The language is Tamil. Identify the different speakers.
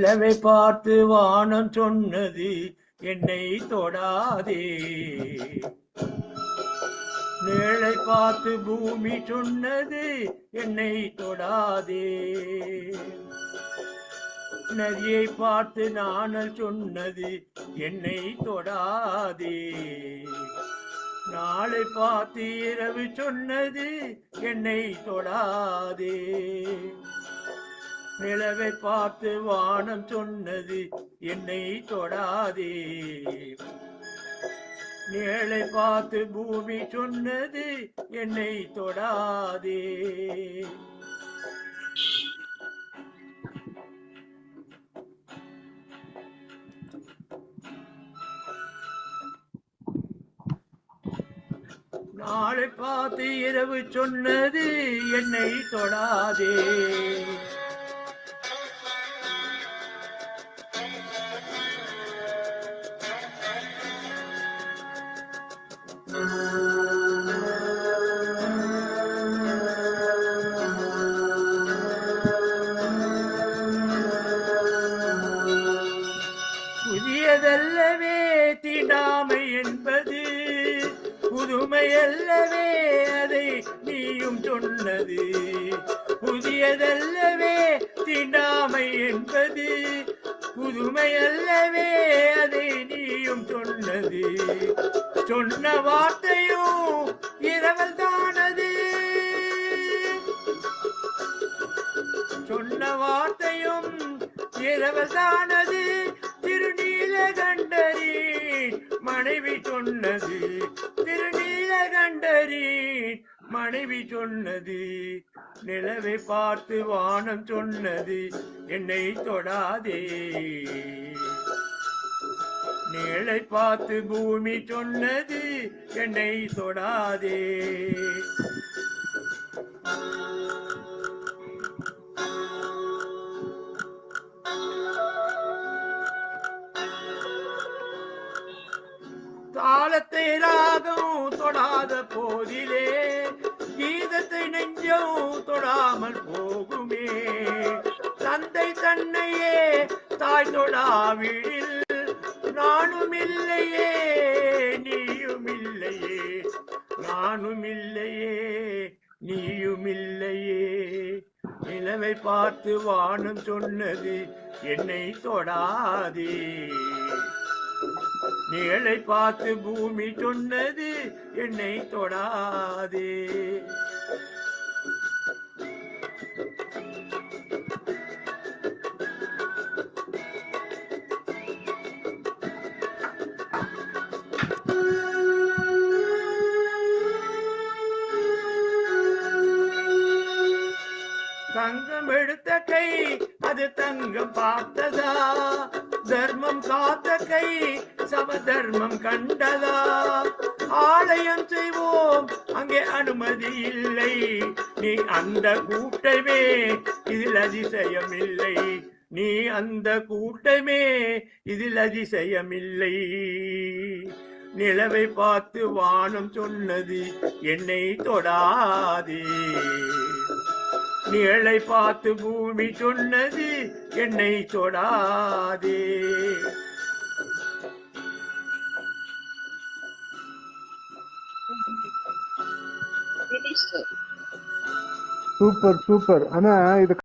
Speaker 1: நிலவை பார்த்து வானம் சொன்னது என்னை தொடாதே. நிழலை பார்த்து பூமி சொன்னது என்னை தொடாதே. நதியை பார்த்து நாணல் சொன்னது என்னை தொடாதே. நாளை பார்த்து இரவு சொன்னது என்னை தொடாதே. நிலவை பார்த்து வானம் சொன்னது என்னை தொடாதே. நிழலை பார்த்து பூமி சொன்னது என்னை தொடாதே. நாளை பார்த்து இரவு சொன்னது என்னை தொடாதே. புதியதல்லவே தீண்டாமை என்பது, புதுமையல்லவே அதை நீயும் சொன்னது. புதியதல்லவே தீண்டாமை என்பது, புதுமையல்லவே அதை நீயும் சொன்னது. சொன்ன வார்த்தையும் இரவல் தானது. சொன்ன வார்த்தையும் இரவல் தானது. திருநீலகண்டரின் மனைவி சொன்னது. திருநீலகண்டரின் மனைவி சொன்னது. நிலவை பார்த்து வானம் சொன்னது என்னை தொடாதே. நிழலை பார்த்து பூமி சொன்னது என்னை தொடாதே. தாளத்தை ராகம் தொடாத போதிலே கீதத்தை நெஞ்சம் தொடாமல் போகுமே. தந்தை தன்னையே தாய் தொடாவிடில் நானும் இல்லையே நீயும் இல்லையே. நானும் இல்லையே நீயும் இல்லையே. நிலவை பார்த்து வானம் சொன்னது என்னை தொடாதே. நிழலை பார்த்து பூமி சொன்னது என்னை தொடாதே. தங்கம் எடுத்த கை அது தங்கம் பார்த்ததா. தர்மம் காத்த கை சமதர்மம் கண்டதா. ஆலயம் செய்வோம் அங்கே அனுமதி இல்லை. நீ அந்த கூட்டமே இதில் அதிசயம் இல்லை. நீ அந்த கூட்டமே இதில் அதிசயமில்லை. நிலவை பார்த்து வானம் சொன்னது என்னை தொடாதே. நிழலை பார்த்து பூமி சொன்னது என்னை தொடாதே.
Speaker 2: Super super. ஆனா இது